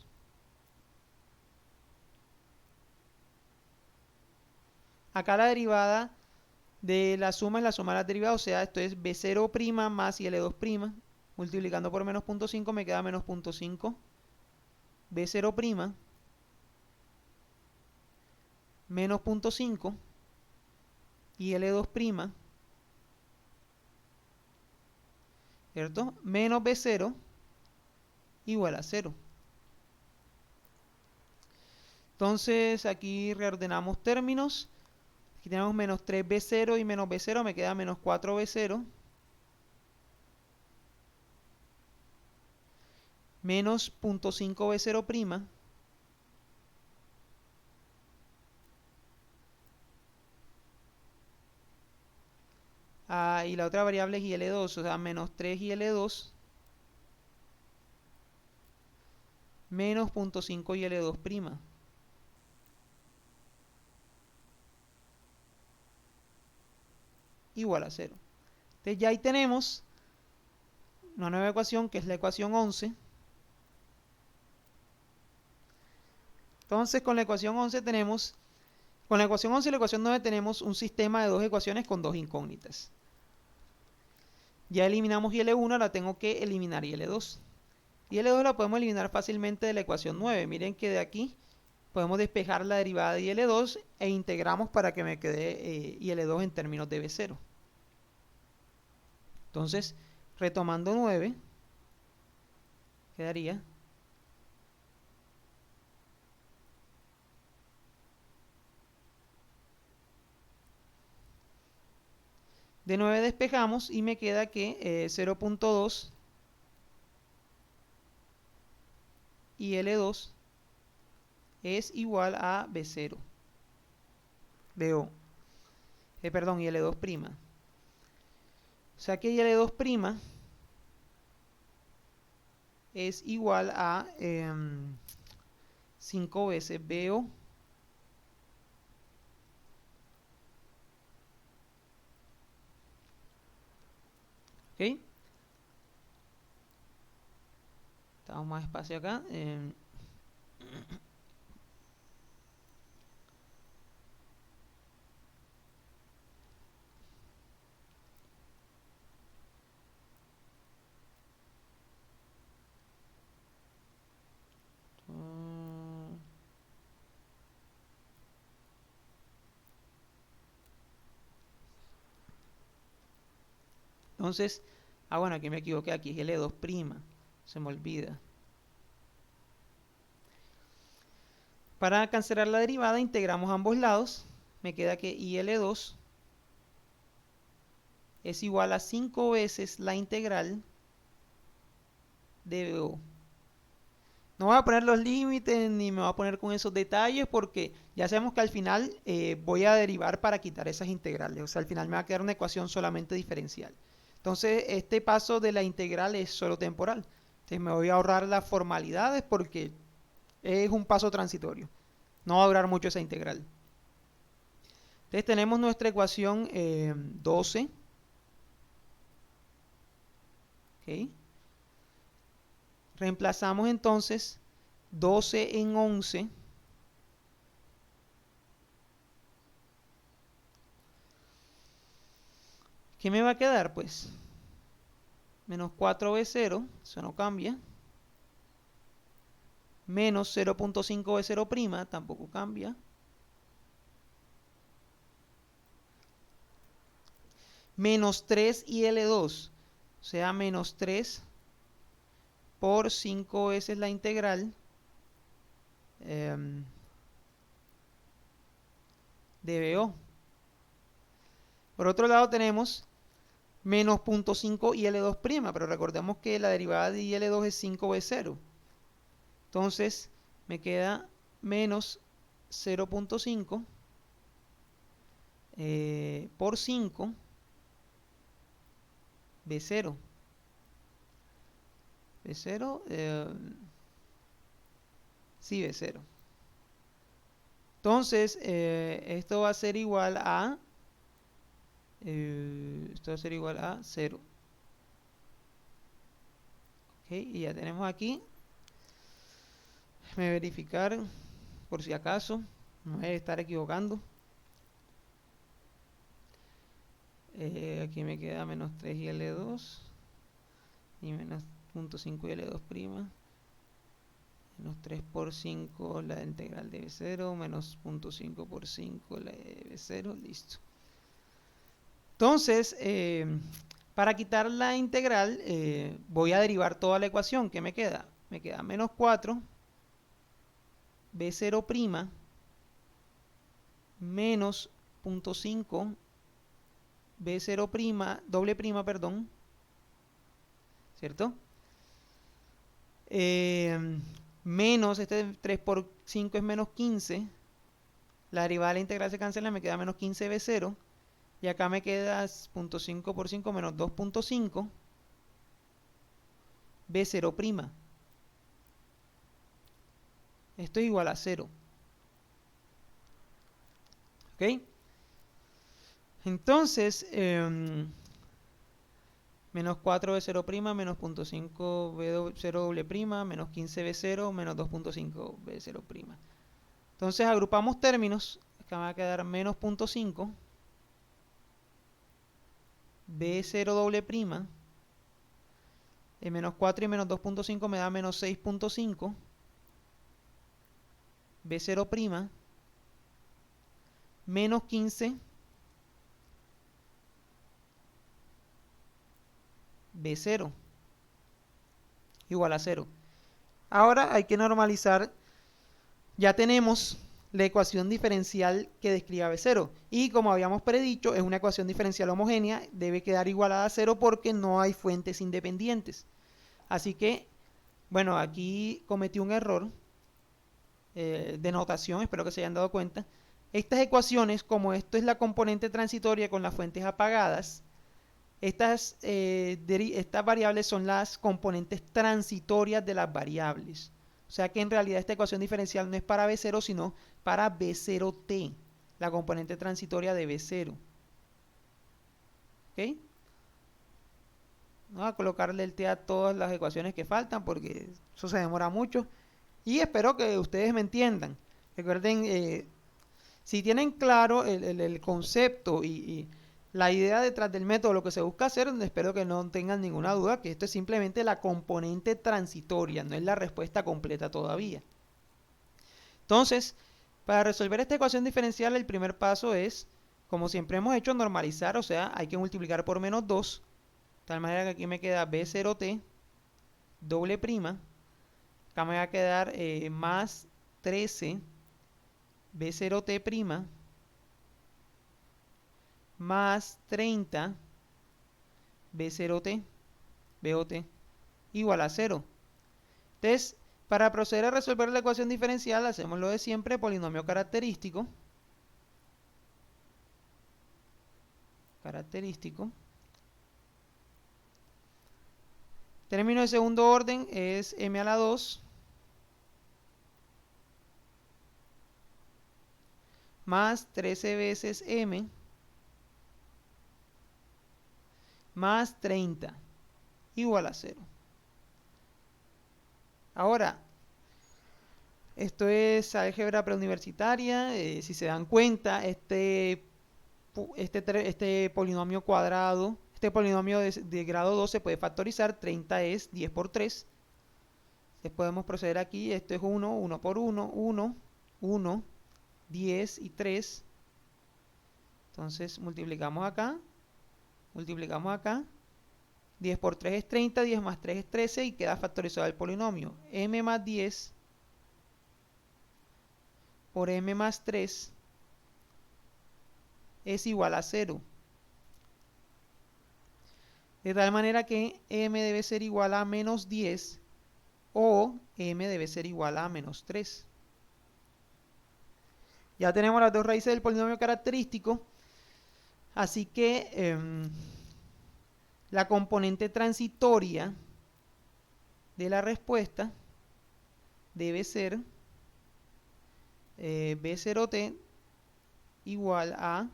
acá la derivada de la suma es la suma de las derivadas, o sea, esto es V0' más IL2', multiplicando por menos 0.5 me queda menos 0.5 V0' menos 0.5 IL2' ¿cierto? Menos B0 igual a 0. Entonces aquí reordenamos términos. Aquí tenemos menos 3B0 y menos B0, me queda menos 4B0. Menos 0.5B0'. Y la otra variable es IL2, o sea, menos 3IL2 menos 0.5 IL2'. Igual a 0. Entonces ya ahí tenemos una nueva ecuación que es la ecuación 11. Entonces con la ecuación 11 tenemos, con la ecuación 11 y la ecuación 9 tenemos un sistema de dos ecuaciones con dos incógnitas. Ya eliminamos IL1, ahora tengo que eliminar IL2. IL2 la podemos eliminar fácilmente de la ecuación 9. Miren que de aquí podemos despejar la derivada de IL2 e integramos para que me quede IL2 en términos de B0. Entonces, retomando 9, quedaría de 9 despejamos y me queda que 0.2 y L2 es igual a B0. BO. Perdón, y L2'. O sea que L2' es igual a 5 veces BO. ¿Ok? Estamos más espacio acá. Entonces, bueno, aquí me equivoqué, aquí es L2', se me olvida. Para cancelar la derivada, integramos ambos lados, me queda que IL2 es igual a 5 veces la integral de BO. No voy a poner los límites ni me voy a poner con esos detalles porque ya sabemos que al final voy a derivar para quitar esas integrales. O sea, al final me va a quedar una ecuación solamente diferencial. Entonces, este paso de la integral es solo temporal. Entonces, me voy a ahorrar las formalidades porque es un paso transitorio. No va a durar mucho esa integral. Entonces, tenemos nuestra ecuación 12. ¿Okay? Reemplazamos entonces 12 en 11. ¿Qué me va a quedar? Pues menos 4B0, eso no cambia. Menos 0.5B0', tampoco cambia. Menos 3 y L2, o sea, menos 3 por 5 veces la integral de BO. Por otro lado tenemos menos 0.5 y L2', pero recordemos que la derivada de IL2 es 5B0. Entonces me queda menos 0.5 por 5 B0. B0, sí, B0. Entonces, esto va a ser igual a 0. Ok, y ya tenemos aquí. Déjame verificar por si acaso. No voy a estar equivocando. Aquí me queda menos 3 y L2 y menos 0.5 y L2'. Menos 3 por 5 la integral de B0, menos 0.5 por 5 la de B0, listo. Entonces, Para quitar la integral, voy a derivar toda la ecuación. ¿Qué me queda? Me queda menos 4 b0' menos 0.5 b0', doble prima, perdón, ¿cierto? Menos, este 3 por 5 es menos 15. La derivada de la integral se cancela, me queda menos 15 b0. Y acá me queda 0.5 por 5 menos 2.5 b0'. Esto es igual a 0. ¿Ok? Entonces, menos 4 b0', menos 0.5 b0', menos 15 b0, menos 2.5 b0'. Entonces agrupamos términos. Acá me va a quedar menos 0.5 b0'. Menos 4 y menos 2.5 me da menos 6.5 b0', menos 15 b0 igual a 0. Ahora hay que normalizar. Ya tenemos la ecuación diferencial que describe b0. Y como habíamos predicho, es una ecuación diferencial homogénea, debe quedar igualada a 0 porque no hay fuentes independientes. Así que, bueno, aquí cometí un error de notación, espero que se hayan dado cuenta. Estas ecuaciones, como esto es la componente transitoria con las fuentes apagadas, estas variables son las componentes transitorias de las variables. O sea que en realidad esta ecuación diferencial no es para b0, sino para b0t, la componente transitoria de b0. ¿Ok? Vamos a colocarle el t a todas las ecuaciones que faltan porque eso se demora mucho. Y espero que ustedes me entiendan. Recuerden, si tienen claro el concepto y la idea detrás del método, lo que se busca hacer, espero que no tengan ninguna duda, que esto es simplemente la componente transitoria, no es la respuesta completa todavía. Entonces, para resolver esta ecuación diferencial, el primer paso es, como siempre hemos hecho, normalizar, o sea, hay que multiplicar por menos 2, de tal manera que aquí me queda b0t, doble prima, acá me va a quedar más 13 b0t' más 30 b0t, bot, igual a 0. Entonces, para proceder a resolver la ecuación diferencial, hacemos lo de siempre, polinomio característico. Término de segundo orden es m a la 2 más 13 veces m más 30 igual a 0. Ahora, esto es álgebra preuniversitaria. Si se dan cuenta, este polinomio cuadrado, este polinomio de grado 2 se puede factorizar. 30 es 10 por 3. Entonces podemos proceder aquí. Esto es 1, 1 por 1, 1, 1, 10 y 3. Entonces multiplicamos acá. 10 por 3 es 30, 10 más 3 es 13 y queda factorizado el polinomio. M más 10 por m más 3 es igual a 0. De tal manera que m debe ser igual a menos 10 o m debe ser igual a menos 3. Ya tenemos las dos raíces del polinomio característico. Así que la componente transitoria de la respuesta debe ser b0t igual a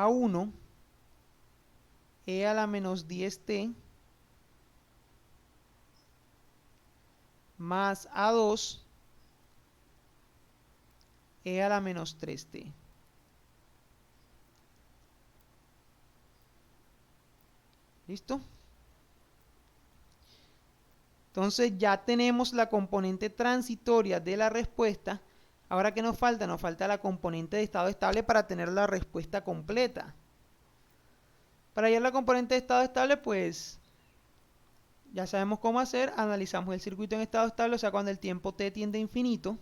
1 e a la menos 10t más a2 e a la menos 3t. ¿Listo? Entonces ya tenemos la componente transitoria de la respuesta. Ahora, ¿qué nos falta? Nos falta la componente de estado estable para tener la respuesta completa. Para hallar la componente de estado estable, pues ya sabemos cómo hacer. Analizamos el circuito en estado estable, o sea, cuando el tiempo t tiende a infinito,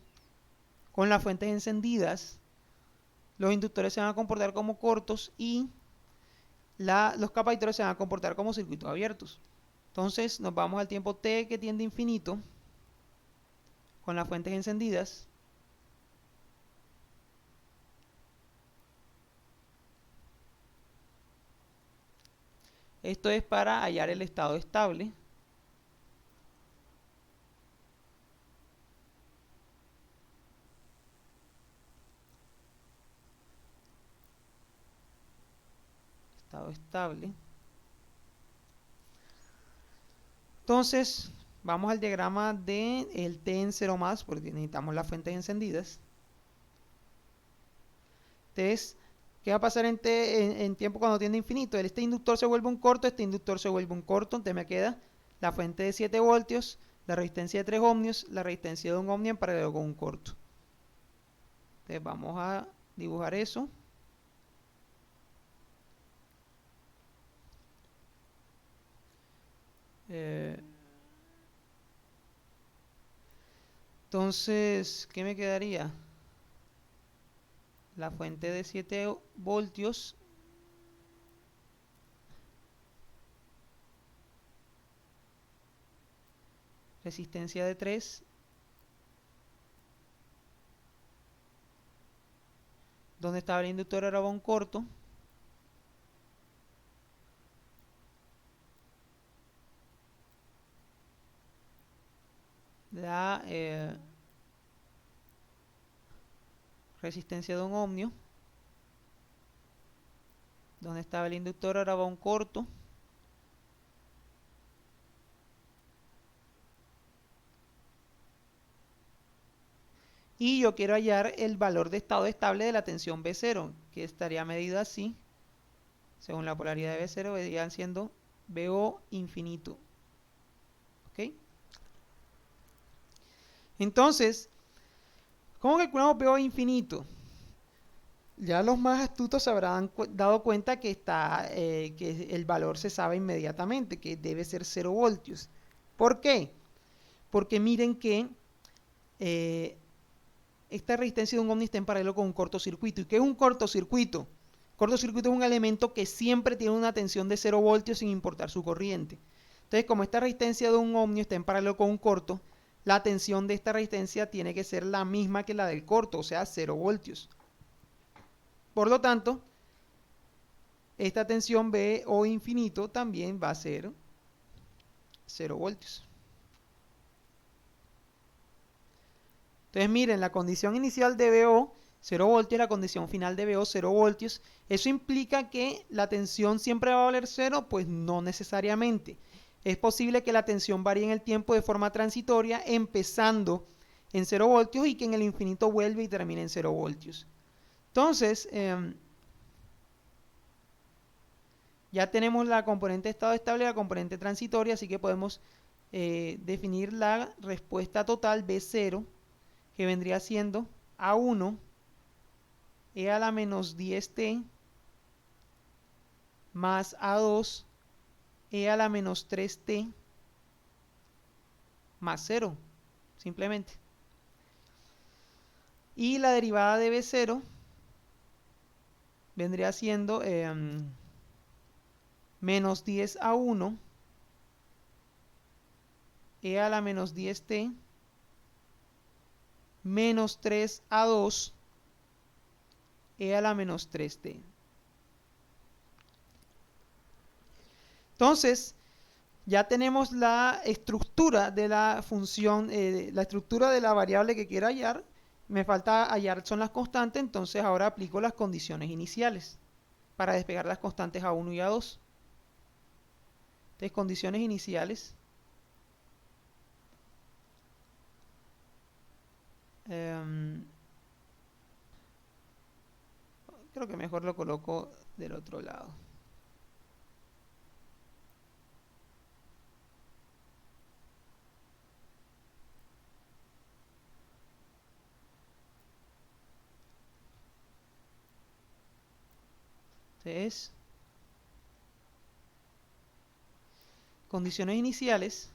con las fuentes encendidas, los inductores se van a comportar como cortos y los capacitores se van a comportar como circuitos abiertos. Entonces nos vamos al tiempo t que tiende a infinito, con las fuentes encendidas. Esto es para hallar el estado estable. Estado estable. Entonces, vamos al diagrama de el t en 0 más, porque necesitamos las fuentes encendidas. Entonces, ¿qué va a pasar en tiempo cuando tiende a infinito? Este inductor se vuelve un corto, este inductor se vuelve un corto. Entonces me queda la fuente de 7 voltios, la resistencia de 3 ohmios, la resistencia de 1 ohmio en paralelo con un corto. Entonces vamos a dibujar eso. Entonces, ¿qué me quedaría? La fuente de 7 voltios resistencia de 3, donde estaba el inductor era un corto, la resistencia de 1 ohmio, donde estaba el inductor era un corto, y yo quiero hallar el valor de estado estable de la tensión B0, que estaría medida así, según la polaridad de B0, vendrían siendo BO infinito. ¿Ok? Entonces, ¿cómo calculamos BO infinito? Ya los más astutos se habrán dado cuenta que, que el valor se sabe inmediatamente, que debe ser 0 voltios. ¿Por qué? Porque miren que esta resistencia de un ohmio está en paralelo con un cortocircuito. ¿Y qué es un cortocircuito? Cortocircuito es un elemento que siempre tiene una tensión de 0 voltios sin importar su corriente. Entonces, como esta resistencia de un ohmio está en paralelo con un corto, la tensión de esta resistencia tiene que ser la misma que la del corto, o sea, 0 voltios. Por lo tanto, esta tensión BO infinito también va a ser 0 voltios. Entonces miren, la condición inicial de BO 0 voltios, la condición final de BO 0 voltios. ¿Eso implica que la tensión siempre va a valer 0? Pues no necesariamente. Es posible que la tensión varíe en el tiempo de forma transitoria, empezando en 0 voltios y que en el infinito vuelva y termine en 0 voltios. Entonces, ya tenemos la componente de estado estable y la componente transitoria, así que podemos definir la respuesta total B0, que vendría siendo A1 e a la menos 10t más A2 e a la menos 3t más 0, simplemente. Y la derivada de B0 vendría siendo menos 10 a 1 e a la menos 10t menos 3 a 2 e a la menos 3t. Entonces, ya tenemos la estructura de la función, la estructura de la variable que quiero hallar. Me falta hallar son las constantes, entonces ahora aplico las condiciones iniciales para despegar las constantes A1 y A2. Entonces, condiciones iniciales. Creo que mejor lo coloco del otro lado. Entonces, condiciones iniciales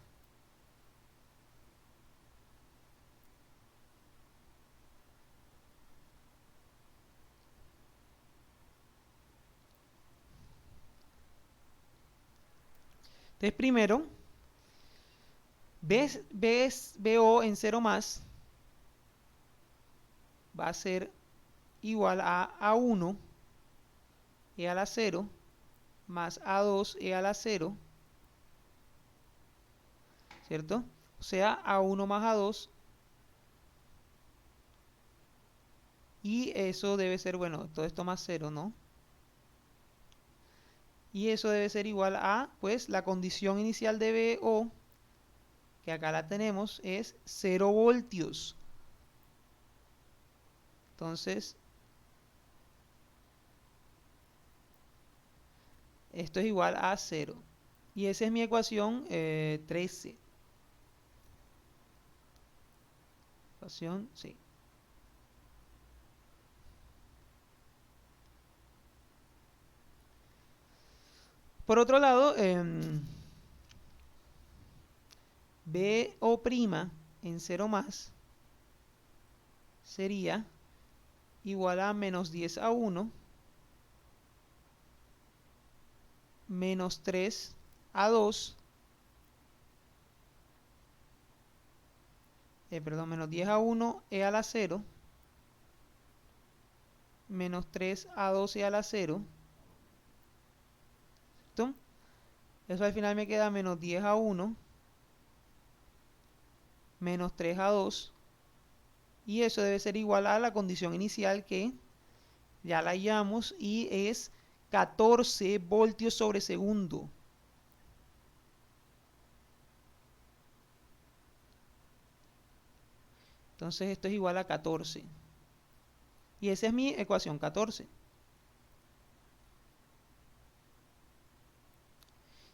entonces primero BO en 0 más va a ser igual a A1 e a la 0 más A2 e a la 0, ¿cierto? O sea, A1 más A2, y eso debe ser, bueno, todo esto más 0, ¿no? Y eso debe ser igual a, pues, la condición inicial de BO, que acá la tenemos, es 0 voltios. Entonces, esto es igual a 0. Y esa es mi ecuación 13. Ecuación, sí. Por otro lado, BO' en 0 más sería igual a menos 10 a 1 menos 3 a 2, perdón, menos 10 a 1 e a la 0 menos 3 a 2 e a la 0. ¿Listo? Eso al final me queda menos 10 a 1 menos 3 a 2, y eso debe ser igual a la condición inicial, que ya la hallamos, y es 14 voltios sobre segundo. Entonces esto es igual a 14. Y esa es mi ecuación 14.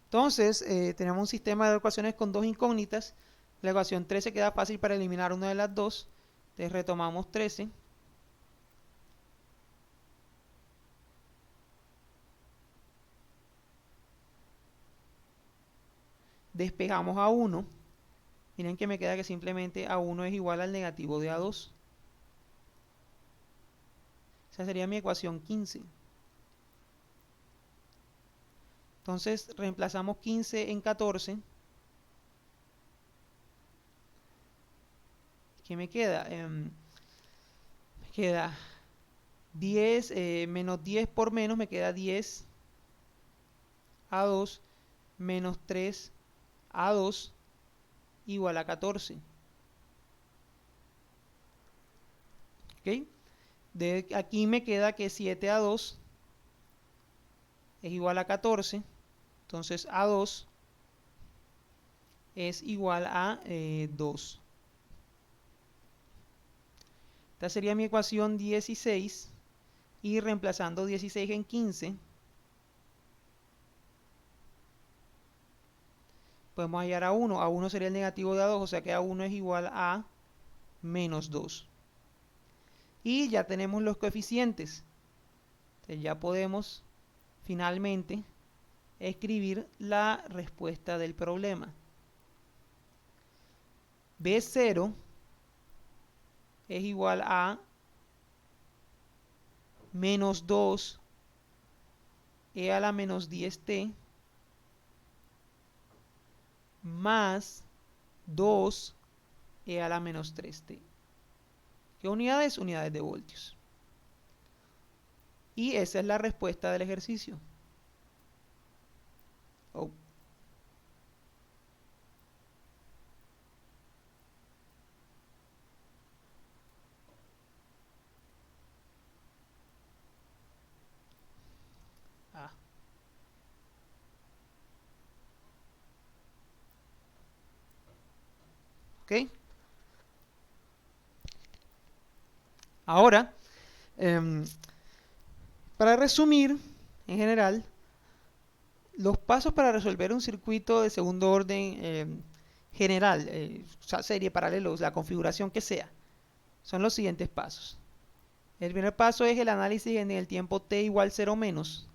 Entonces, tenemos un sistema de ecuaciones con dos incógnitas. La ecuación 13 queda fácil para eliminar una de las dos. Entonces retomamos 13. Despejamos a 1. Miren que me queda que simplemente A1 es igual al negativo de A2. Esa sería mi ecuación 15. Entonces reemplazamos 15 en 14. ¿Qué me queda? Me queda 10, menos 10 por menos, me queda 10 A2 menos 3 A2 igual a 14. ¿Ok? De aquí me queda que 7 A2 es igual a 14. Entonces A2 es igual a 2. Esta sería mi ecuación 16. Y reemplazando 16 en 15, podemos hallar A1. A1 sería el negativo de A2, o sea que A1 es igual a menos 2. Y ya tenemos los coeficientes. Entonces ya podemos finalmente escribir la respuesta del problema. B0 es igual a menos 2 e a la menos 10t más 2 e a la menos 3t. ¿Qué unidades? Unidades de voltios. Y esa es la respuesta del ejercicio. Oh. Ah. ¿Ok? Ahora, para resumir, en general, los pasos para resolver un circuito de segundo orden general, o sea, serie, paralelo, la configuración que sea, son los siguientes pasos. El primer paso es el análisis en el tiempo t igual 0 menos.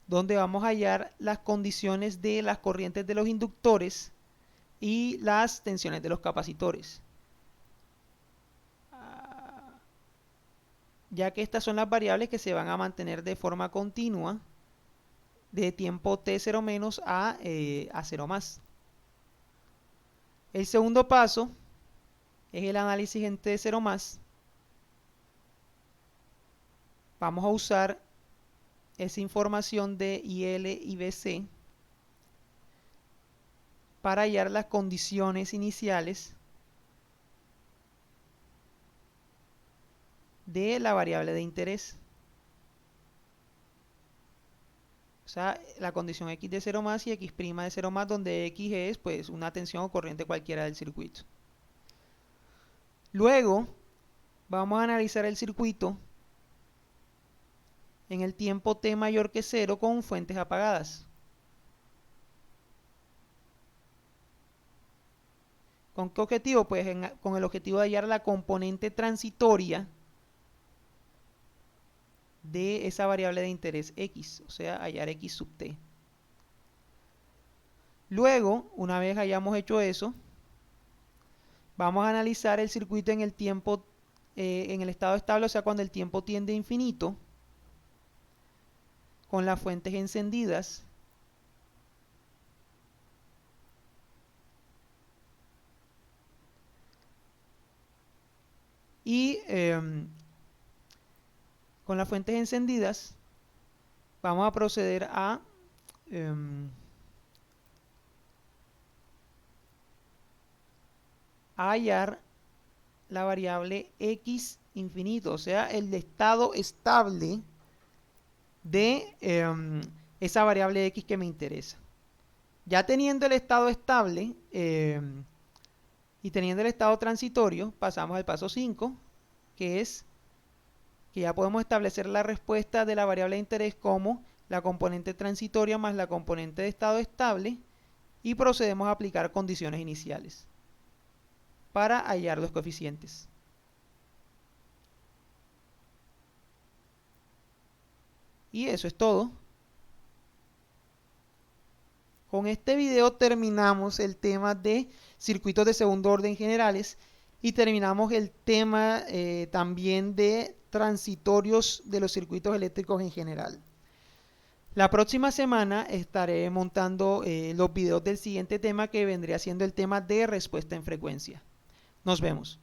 donde vamos a hallar las condiciones de las corrientes de los inductores y las tensiones de los capacitores. Ya que estas son las variables que se van a mantener de forma continua de tiempo t0 menos a 0 más. El segundo paso es el análisis en t0 más. Vamos a usar esa información de IL y BC para hallar las condiciones iniciales de la variable de interés. O sea, la condición x de 0 más y x' de 0 más, donde x es pues una tensión o corriente cualquiera del circuito. Luego vamos a analizar el circuito en el tiempo t mayor que 0 con fuentes apagadas. ¿Con qué objetivo? Pues con el objetivo de hallar la componente transitoria de esa variable de interés x, o sea, hallar x sub t. Luego, una vez hayamos hecho eso, vamos a analizar el circuito en el tiempo, en el estado estable, o sea, cuando el tiempo tiende a infinito, con las fuentes encendidas. Y con las fuentes encendidas vamos a proceder a hallar la variable x infinito, o sea, el estado estable de esa variable x que me interesa. Ya teniendo el estado estable y teniendo el estado transitorio, pasamos al paso 5, que es que ya podemos establecer la respuesta de la variable de interés como la componente transitoria más la componente de estado estable, y procedemos a aplicar condiciones iniciales para hallar los coeficientes. Y eso es todo. Con este video terminamos el tema de circuitos de segundo orden generales y terminamos el tema también de transitorios de los circuitos eléctricos en general. La próxima semana estaré montando los videos del siguiente tema, que vendría siendo el tema de respuesta en frecuencia. Nos vemos.